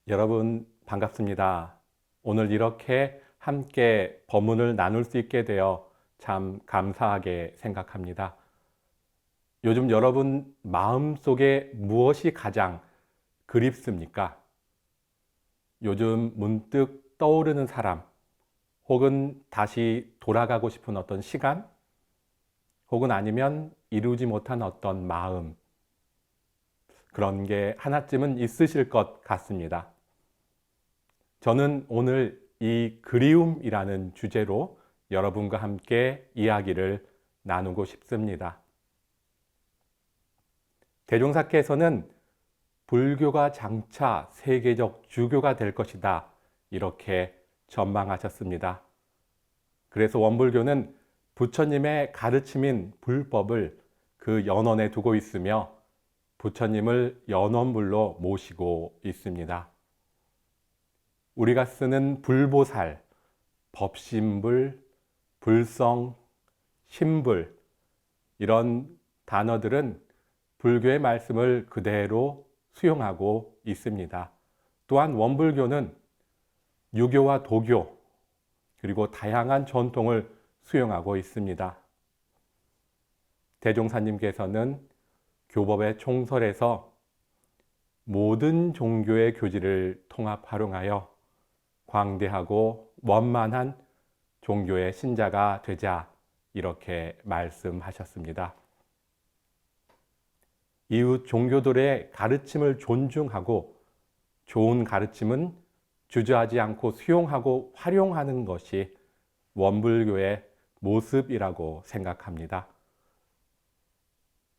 여러분 반갑습니다. 오늘 이렇게 함께 법문을 나눌 수 있게 되어 참 감사하게 생각합니다. 요즘 여러분 마음속에 무엇이 가장 그립습니까? 요즘 문득 떠오르는 사람, 혹은 다시 돌아가고 싶은 어떤 시간, 혹은 아니면 이루지 못한 어떤 마음, 그런 게 하나쯤은 있으실 것 같습니다. 저는 오늘 이 그리움이라는 주제로 여러분과 함께 이야기를 나누고 싶습니다. 대종사께서는 불교가 장차 세계적 주교가 될 것이다, 이렇게 전망하셨습니다. 그래서 원불교는 부처님의 가르침인 불법을 그 연원에 두고 있으며 부처님을 연원물로 모시고 있습니다. 우리가 쓰는 불보살, 법신불, 불성, 신불, 이런 단어들은 불교의 말씀을 그대로 수용하고 있습니다. 또한 원불교는 유교와 도교, 그리고 다양한 전통을 수용하고 있습니다. 대종사님께서는 교법의 총설에서 모든 종교의 교지를 통합 활용하여 광대하고 원만한 종교의 신자가 되자, 이렇게 말씀하셨습니다. 이웃 종교들의 가르침을 존중하고 좋은 가르침은 주저하지 않고 수용하고 활용하는 것이 원불교의 모습이라고 생각합니다.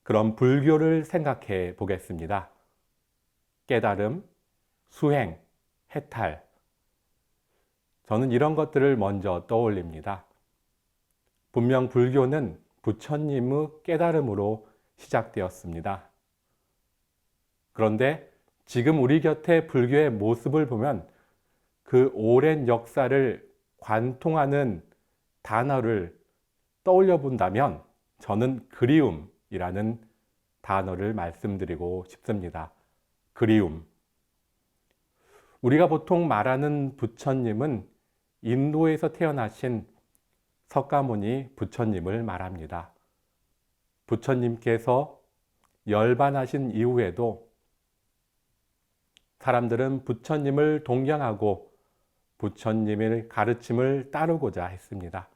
그럼 불교를 생각해 보겠습니다. 깨달음, 수행, 해탈. 저는 이런 것들을 먼저 떠올립니다. 분명 불교는 부처님의 깨달음으로 시작되었습니다. 그런데 지금 우리 곁에 불교의 모습을 보면 그 오랜 역사를 관통하는 단어를 떠올려 본다면 저는 그리움이라는 단어를 말씀드리고 싶습니다. 그리움. 우리가 보통 말하는 부처님은 인도에서 태어나신 석가모니 부처님을 말합니다. 부처님께서 열반하신 이후에도 사람들은 부처님을 동경하고 부처님의 가르침을 따르고자 했습니다.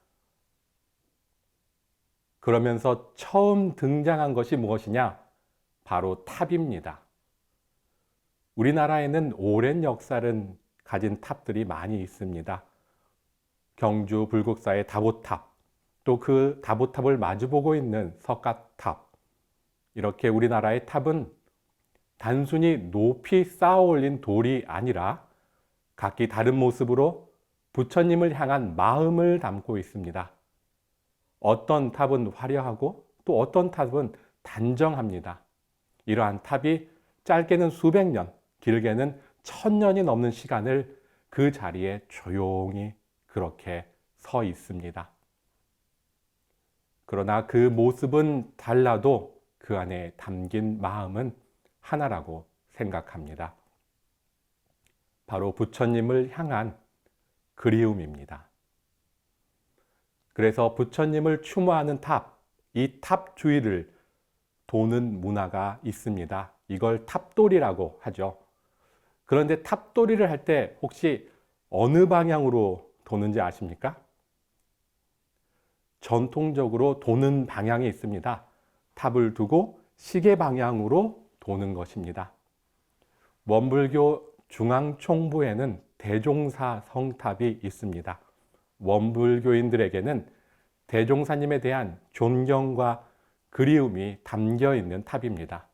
그러면서 처음 등장한 것이 무엇이냐? 바로 탑입니다. 우리나라에는 오랜 역사를 가진 탑들이 많이 있습니다. 경주 불국사의 다보탑, 또 그 다보탑을 마주보고 있는 석가탑, 이렇게 우리나라의 탑은 단순히 높이 쌓아 올린 돌이 아니라 각기 다른 모습으로 부처님을 향한 마음을 담고 있습니다. 어떤 탑은 화려하고 또 어떤 탑은 단정합니다. 이러한 탑이 짧게는 수백 년, 길게는 1000년이 넘는 시간을 그 자리에 조용히 그렇게 서 있습니다. 그러나 그 모습은 달라도 그 안에 담긴 마음은 하나라고 생각합니다. 바로 부처님을 향한 그리움입니다. 그래서 부처님을 추모하는 탑, 이 탑 주위를 도는 문화가 있습니다. 이걸 탑돌이라고 하죠. 그런데 탑돌이를 할 때 혹시 어느 방향으로 도는지 아십니까? 전통적으로 도는 방향이 있습니다. 탑을 두고 시계 방향으로 도는 것입니다. 원불교 중앙총부에는 대종사 성탑이 있습니다. 원불교인들에게는 대종사님에 대한 존경과 그리움이 담겨 있는 탑입니다.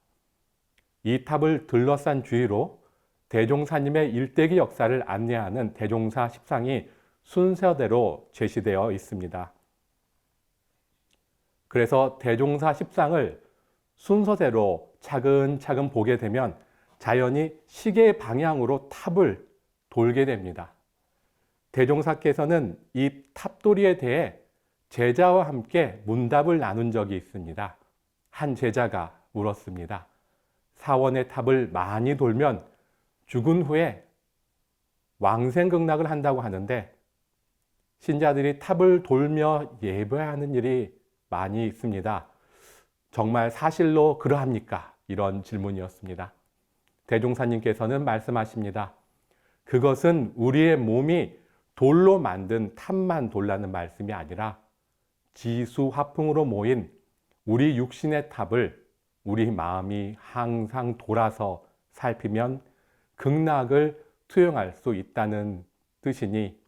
이 탑을 둘러싼 주위로 대종사님의 일대기 역사를 안내하는 대종사 십상이 순서대로 제시되어 있습니다. 그래서 대종사 십상을 순서대로 차근차근 보게 되면 자연히 시계 방향으로 탑을 돌게 됩니다. 대종사께서는 이 탑돌이에 대해 제자와 함께 문답을 나눈 적이 있습니다. 한 제자가 물었습니다. 사원의 탑을 많이 돌면 죽은 후에 왕생극락을 한다고 하는데 신자들이 탑을 돌며 예배하는 일이 많이 있습니다. 정말 사실로 그러합니까? 이런 질문이었습니다. 대종사님께서는 말씀하십니다. 그것은 우리의 몸이 돌로 만든 탑만 돌라는 말씀이 아니라 지수화풍으로 모인 우리 육신의 탑을 우리 마음이 항상 돌아서 살피면 극락을 투영할 수 있다는 뜻이니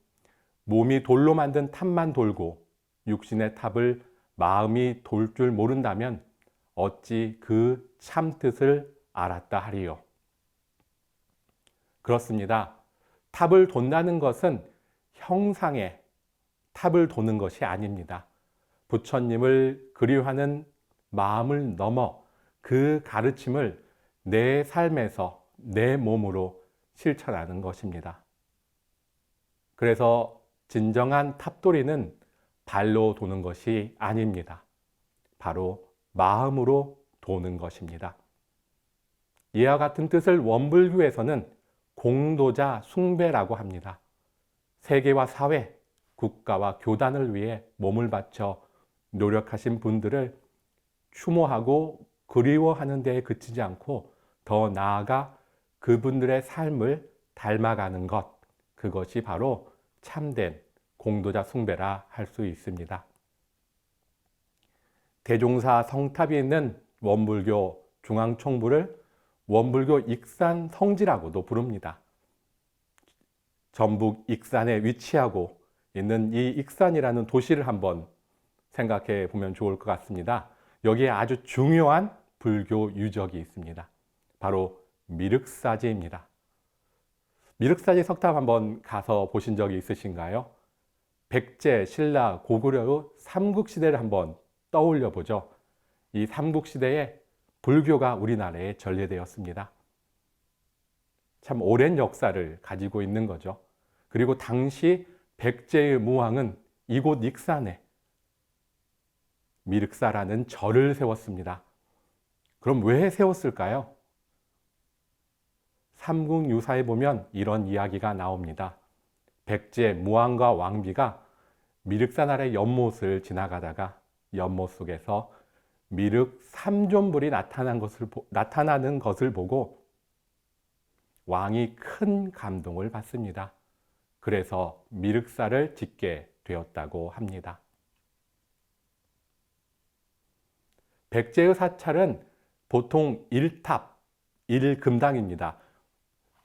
몸이 돌로 만든 탑만 돌고 육신의 탑을 마음이 돌 줄 모른다면 어찌 그 참뜻을 알았다 하리요. 그렇습니다. 탑을 돈다는 것은 형상의 탑을 도는 것이 아닙니다. 부처님을 그리워하는 마음을 넘어 그 가르침을 내 삶에서 내 몸으로 실천하는 것입니다. 그래서 진정한 탑돌이는 발로 도는 것이 아닙니다. 바로 마음으로 도는 것입니다. 이와 같은 뜻을 원불교에서는 공도자 숭배라고 합니다. 세계와 사회, 국가와 교단을 위해 몸을 바쳐 노력하신 분들을 추모하고 그리워하는 데에 그치지 않고 더 나아가 그분들의 삶을 닮아가는 것, 그것이 바로 참된 공도자 숭배라 할 수 있습니다. 대종사 성탑이 있는 원불교 중앙총부를 원불교 익산 성지라고도 부릅니다. 전북 익산에 위치하고 있는 이 익산이라는 도시를 한번 생각해 보면 좋을 것 같습니다. 여기에 아주 중요한 불교 유적이 있습니다. 바로 미륵사지입니다. 미륵사지 석탑 한번 가서 보신 적이 있으신가요? 백제, 신라, 고구려의 삼국시대를 한번 떠올려 보죠. 이 삼국시대에 불교가 우리나라에 전래되었습니다. 참 오랜 역사를 가지고 있는 거죠. 그리고 당시 백제의 무왕은 이곳 익산에 미륵사라는 절을 세웠습니다. 그럼 왜 세웠을까요? 삼국유사에 보면 이런 이야기가 나옵니다. 백제 무왕과 왕비가 미륵산 아래 연못을 지나가다가 연못 속에서 미륵 삼존불이 나타나는 것을 보고 왕이 큰 감동을 받습니다. 그래서 미륵사를 짓게 되었다고 합니다. 백제의 사찰은 보통 1탑, 1금당입니다.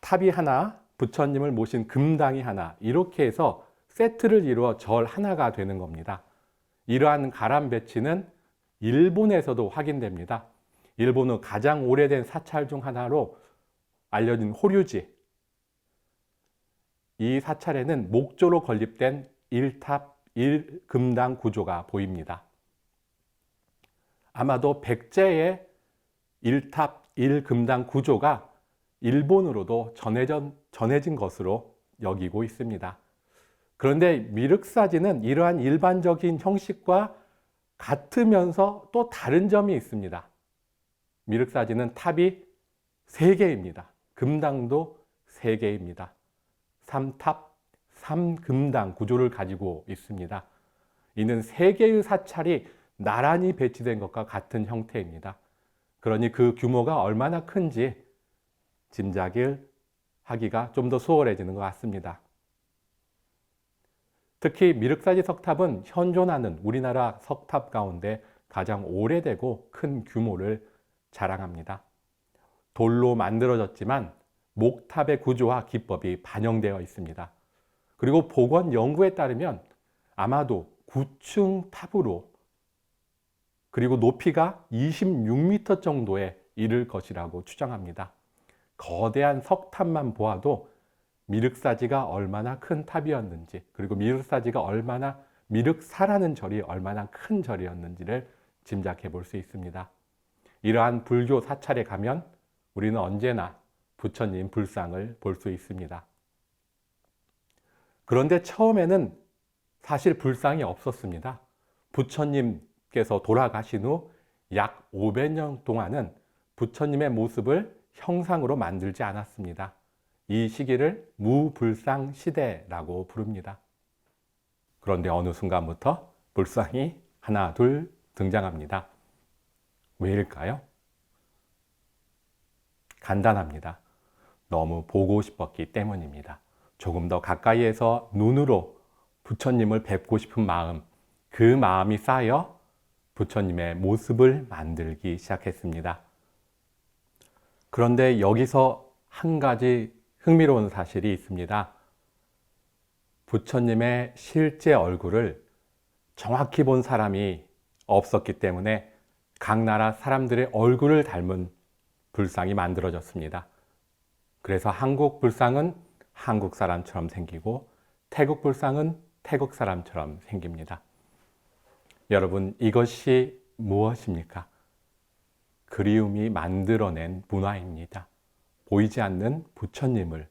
탑이 하나, 부처님을 모신 금당이 하나, 이렇게 해서 세트를 이루어 절 하나가 되는 겁니다. 이러한 가람 배치는 일본에서도 확인됩니다. 일본의 가장 오래된 사찰 중 하나로 알려진 호류지. 이 사찰에는 목조로 건립된 1탑 1금당 구조가 보입니다. 아마도 백제의 1탑 1금당 구조가 일본으로도 전해진 것으로 여기고 있습니다. 그런데 미륵사지는 이러한 일반적인 형식과 같으면서 또 다른 점이 있습니다. 미륵사지는 탑이 3개입니다. 금당도 3개입니다. 3탑, 3금당 구조를 가지고 있습니다. 이는 3개의 사찰이 나란히 배치된 것과 같은 형태입니다. 그러니 그 규모가 얼마나 큰지 짐작을 하기가 좀 더 수월해지는 것 같습니다. 특히 미륵사지 석탑은 현존하는 우리나라 석탑 가운데 가장 오래되고 큰 규모를 자랑합니다. 돌로 만들어졌지만 목탑의 구조와 기법이 반영되어 있습니다. 그리고 복원 연구에 따르면 아마도 9층 탑으로 그리고 높이가 26m 정도에 이를 것이라고 추정합니다. 거대한 석탑만 보아도 미륵사지가 얼마나 큰 탑이었는지, 그리고 미륵사라는 절이 얼마나 큰 절이었는지를 짐작해 볼 수 있습니다. 이러한 불교 사찰에 가면 우리는 언제나 부처님 불상을 볼 수 있습니다. 그런데 처음에는 사실 불상이 없었습니다. 부처님께서 돌아가신 후 약 500년 동안은 부처님의 모습을 형상으로 만들지 않았습니다. 이 시기를 무불상 시대라고 부릅니다. 그런데 어느 순간부터 불상이 하나 둘 등장합니다. 왜일까요? 간단합니다. 너무 보고 싶었기 때문입니다. 조금 더 가까이에서 눈으로 부처님을 뵙고 싶은 마음, 그 마음이 쌓여 부처님의 모습을 만들기 시작했습니다. 그런데 여기서 한 가지 흥미로운 사실이 있습니다. 부처님의 실제 얼굴을 정확히 본 사람이 없었기 때문에 각 나라 사람들의 얼굴을 닮은 불상이 만들어졌습니다. 그래서 한국 불상은 한국 사람처럼 생기고 태국 불상은 태국 사람처럼 생깁니다. 여러분, 이것이 무엇입니까? 그리움이 만들어낸 문화입니다. 보이지 않는 부처님을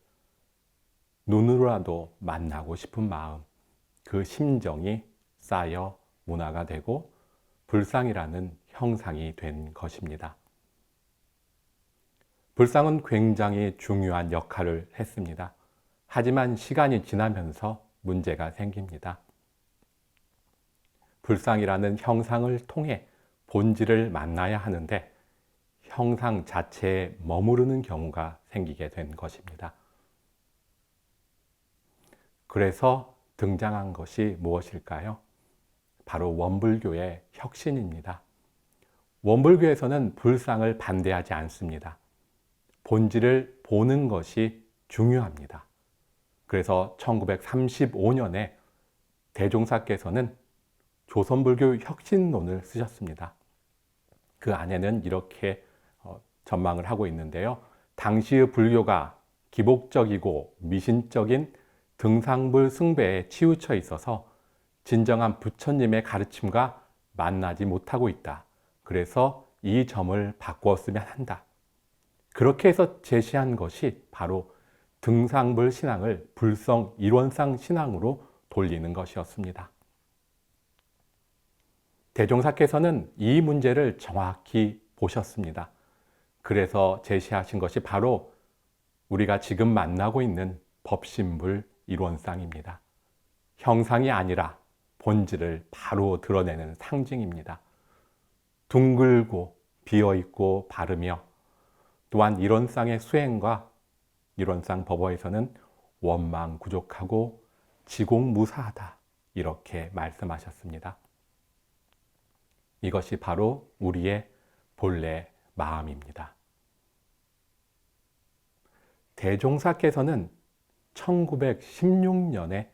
눈으로라도 만나고 싶은 마음, 그 심정이 쌓여 문화가 되고 불상이라는 형상이 된 것입니다. 불상은 굉장히 중요한 역할을 했습니다. 하지만 시간이 지나면서 문제가 생깁니다. 불상이라는 형상을 통해 본질을 만나야 하는데 형상 자체에 머무르는 경우가 생기게 된 것입니다. 그래서 등장한 것이 무엇일까요? 바로 원불교의 혁신입니다. 원불교에서는 불상을 반대하지 않습니다. 본질을 보는 것이 중요합니다. 그래서 1935년에 대종사께서는 조선불교 혁신론을 쓰셨습니다. 그 안에는 이렇게 전망을 하고 있는데요. 당시의 불교가 기복적이고 미신적인 등상불 숭배에 치우쳐 있어서 진정한 부처님의 가르침과 만나지 못하고 있다. 그래서 이 점을 바꾸었으면 한다. 그렇게 해서 제시한 것이 바로 등상불 신앙을 불성 일원상 신앙으로 돌리는 것이었습니다. 대종사께서는 이 문제를 정확히 보셨습니다. 그래서 제시하신 것이 바로 우리가 지금 만나고 있는 법신불 일원상입니다. 형상이 아니라 본질을 바로 드러내는 상징입니다. 둥글고 비어있고 바르며 또한 일원상의 수행과 일원상 법어에서는 원망구족하고 지공무사하다 이렇게 말씀하셨습니다. 이것이 바로 우리의 본래 마음입니다. 대종사께서는 1916년에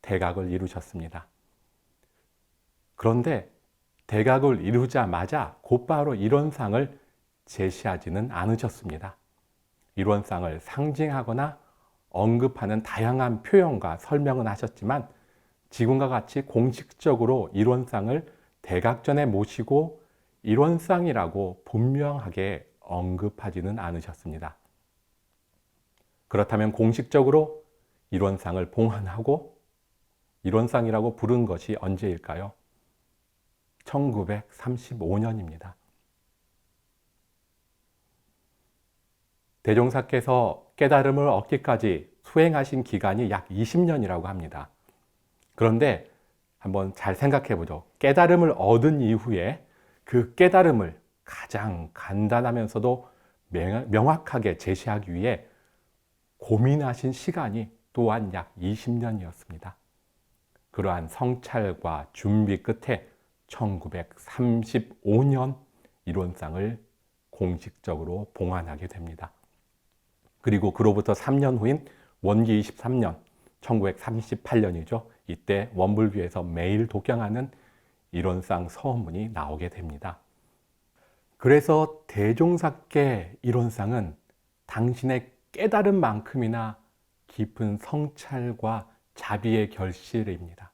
대각을 이루셨습니다. 그런데 대각을 이루자마자 곧바로 일원상을 제시하지는 않으셨습니다. 일원상을 상징하거나 언급하는 다양한 표현과 설명은 하셨지만 지금과 같이 공식적으로 일원상을 대각전에 모시고 일원상이라고 분명하게 언급하지는 않으셨습니다. 그렇다면 공식적으로 일원상을 봉헌하고 일원상이라고 부른 것이 언제일까요? 1935년입니다. 대종사께서 깨달음을 얻기까지 수행하신 기간이 약 20년이라고 합니다. 그런데 한번 잘 생각해 보죠. 깨달음을 얻은 이후에 그 깨달음을 가장 간단하면서도 명확하게 제시하기 위해 고민하신 시간이 또한 약 20년이었습니다. 그러한 성찰과 준비 끝에 1935년 일원상을 공식적으로 봉헌하게 됩니다. 그리고 그로부터 3년 후인 원기 23년, 1938년이죠. 이때 원불교에서 매일 독경하는 일원상 서원문이 나오게 됩니다. 그래서 대종사께 일원상은 당신의 깨달음만큼이나 깊은 성찰과 자비의 결실입니다.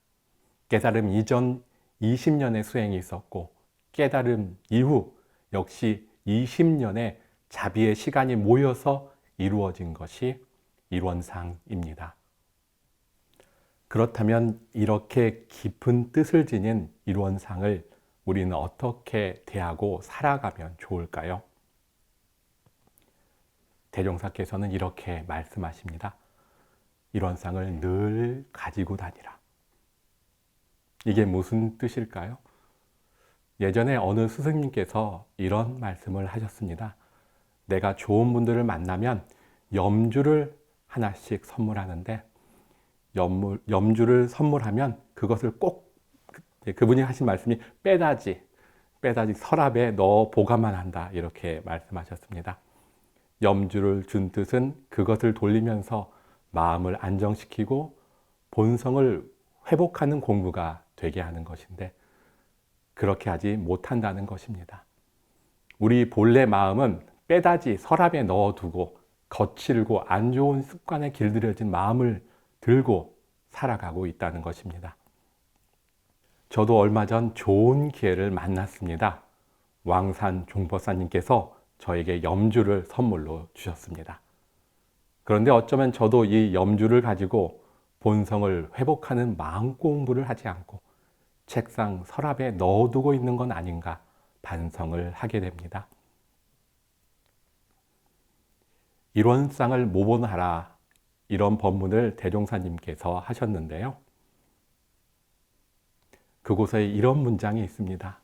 깨달음 이전 20년의 수행이 있었고 깨달음 이후 역시 20년의 자비의 시간이 모여서 이루어진 것이 일원상입니다. 그렇다면 이렇게 깊은 뜻을 지닌 일원상을 우리는 어떻게 대하고 살아가면 좋을까요? 대종사께서는 이렇게 말씀하십니다. 일원상을 늘 가지고 다니라. 이게 무슨 뜻일까요? 예전에 어느 스승님께서 이런 말씀을 하셨습니다. 내가 좋은 분들을 만나면 염주를 하나씩 선물하는데 염주를 선물하면 그것을 꼭 그분이 하신 말씀이 빼다지 서랍에 넣어 보관만 한다 이렇게 말씀하셨습니다. 염주를 준 뜻은 그것을 돌리면서 마음을 안정시키고 본성을 회복하는 공부가 되게 하는 것인데 그렇게 하지 못한다는 것입니다. 우리 본래 마음은 빼다지 서랍에 넣어두고 거칠고 안 좋은 습관에 길들여진 마음을 들고 살아가고 있다는 것입니다. 저도 얼마 전 좋은 기회를 만났습니다. 왕산 종법사님께서 저에게 염주를 선물로 주셨습니다. 그런데 어쩌면 저도 이 염주를 가지고 본성을 회복하는 마음 공부를 하지 않고 책상 서랍에 넣어두고 있는 건 아닌가 반성을 하게 됩니다. 일원상을 모본하라 이런 법문을 대종사님께서 하셨는데요. 그곳에 이런 문장이 있습니다.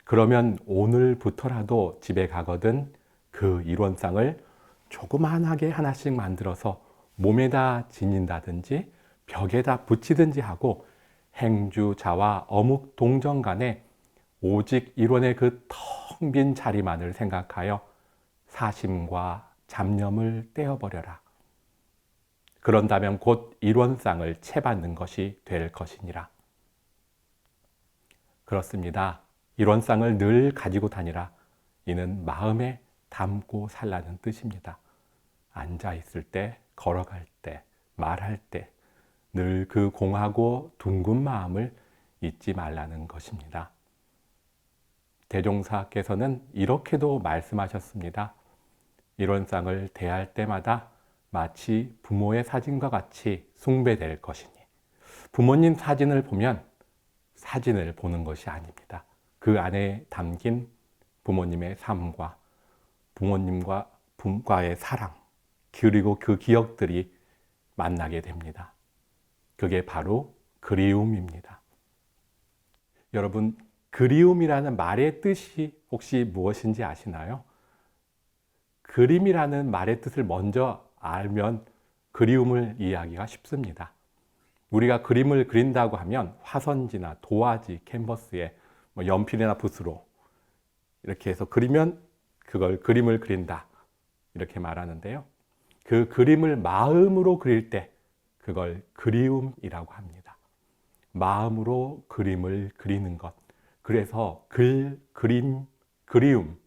그러면 오늘부터라도 집에 가거든 그 일원상을 조그만하게 하나씩 만들어서 몸에다 지닌다든지 벽에다 붙이든지 하고 행주자와 어묵 동정 간에 오직 일원의 그 텅 빈 자리만을 생각하여 사심과 잡념을 떼어버려라. 그런다면 곧 일원상을 채받는 것이 될 것이니라. 그렇습니다. 일원상을 늘 가지고 다니라. 이는 마음에 담고 살라는 뜻입니다. 앉아있을 때, 걸어갈 때, 말할 때 늘 그 공하고 둥근 마음을 잊지 말라는 것입니다. 대종사께서는 이렇게도 말씀하셨습니다. 일원상을 대할 때마다 마치 부모의 사진과 같이 숭배될 것이니 부모님 사진을 보면 사진을 보는 것이 아닙니다. 그 안에 담긴 부모님의 삶과 부모님과의 사랑 그리고 그 기억들이 만나게 됩니다. 그게 바로 그리움입니다. 여러분, 그리움이라는 말의 뜻이 혹시 무엇인지 아시나요? 그림이라는 말의 뜻을 먼저 알면 그리움을 이해하기가 쉽습니다. 우리가 그림을 그린다고 하면 화선지나 도화지, 캔버스에 연필이나 붓으로 이렇게 해서 그리면 그걸 그림을 그린다 이렇게 말하는데요. 그 그림을 마음으로 그릴 때 그걸 그리움이라고 합니다. 마음으로 그림을 그리는 것. 그래서 그림, 그리움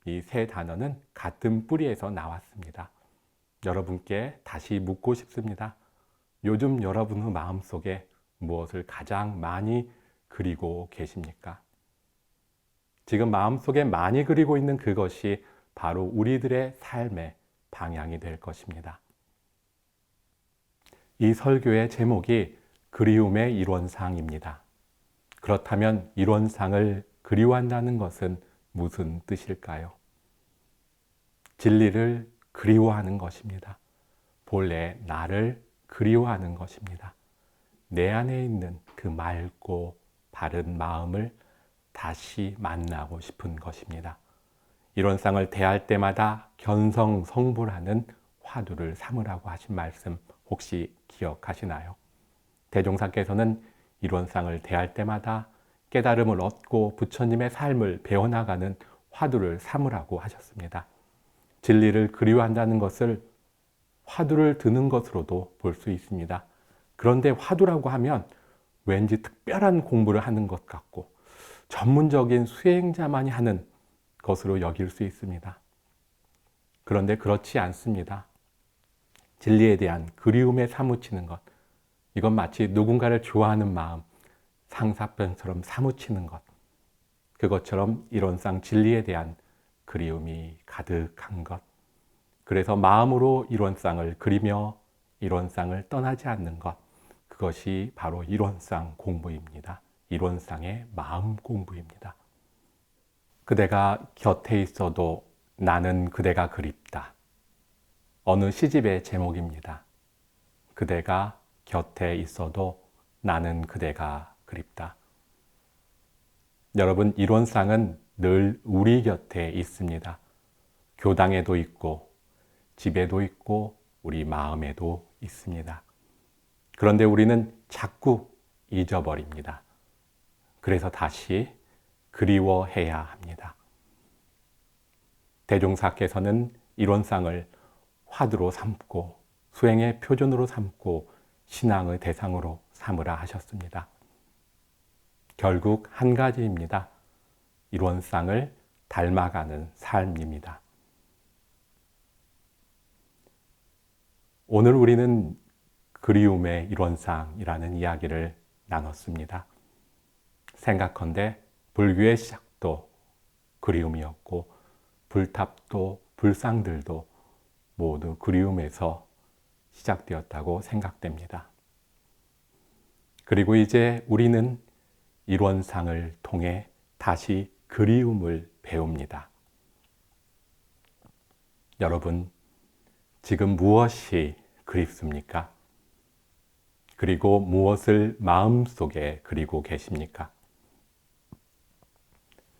이 세 단어는 같은 뿌리에서 나왔습니다. 여러분께 다시 묻고 싶습니다. 요즘 여러분의 마음속에 무엇을 가장 많이 그리고 계십니까? 지금 마음속에 많이 그리고 있는 그것이 바로 우리들의 삶의 방향이 될 것입니다. 이 설교의 제목이 그리움의 일원상입니다. 그렇다면 일원상을 그리워한다는 것은 무슨 뜻일까요? 진리를 그리워하는 것입니다. 본래 나를 그리워하는 것입니다. 내 안에 있는 그 맑고 바른 마음을 다시 만나고 싶은 것입니다. 일원상을 대할 때마다 견성성불하는 화두를 삼으라고 하신 말씀 혹시 기억하시나요? 대종사께서는 일원상을 대할 때마다 깨달음을 얻고 부처님의 삶을 배워나가는 화두를 삼으라고 하셨습니다. 진리를 그리워한다는 것을 화두를 드는 것으로도 볼 수 있습니다. 그런데 화두라고 하면 왠지 특별한 공부를 하는 것 같고 전문적인 수행자만이 하는 것으로 여길 수 있습니다. 그런데 그렇지 않습니다. 진리에 대한 그리움에 사무치는 것, 이건 마치 누군가를 좋아하는 마음, 상사병처럼 사무치는 것, 그것처럼 일원상 진리에 대한 그리움이 가득한 것, 그래서 마음으로 일원상을 그리며 일원상을 떠나지 않는 것, 그것이 바로 일원상 공부입니다. 일원상의 마음 공부입니다. 그대가 곁에 있어도 나는 그대가 그립다. 어느 시집의 제목입니다. 그대가 곁에 있어도 나는 그대가 그립다. 여러분, 이론상은 늘 우리 곁에 있습니다. 교당에도 있고, 집에도 있고, 우리 마음에도 있습니다. 그런데 우리는 자꾸 잊어버립니다. 그래서 다시 그리워해야 합니다. 대종사께서는 이론상을 화두로 삼고 수행의 표준으로 삼고 신앙의 대상으로 삼으라 하셨습니다. 결국 한 가지입니다. 이론상을 닮아가는 삶입니다. 오늘 우리는 그리움의 이론상이라는 이야기를 나눴습니다. 생각컨대 불교의 시작도 그리움이었고 불탑도 불상들도 모두 그리움에서 시작되었다고 생각됩니다. 그리고 이제 우리는 이론상을 통해 다시 그리움을 배웁니다. 여러분, 지금 무엇이 그립습니까? 그리고 무엇을 마음속에 그리고 계십니까?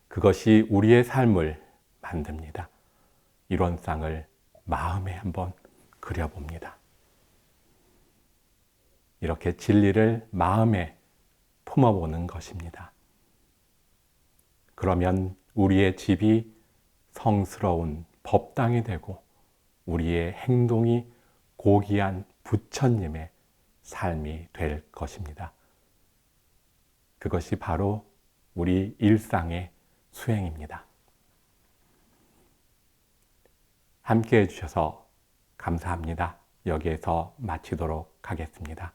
그것이 우리의 삶을 만듭니다. 이론상을 마음에 한번 그려봅니다. 이렇게 진리를 마음에 품어보는 것입니다. 그러면 우리의 집이 성스러운 법당이 되고 우리의 행동이 고귀한 부처님의 삶이 될 것입니다. 그것이 바로 우리 일상의 수행입니다. 함께 해주셔서 감사합니다. 여기에서 마치도록 하겠습니다.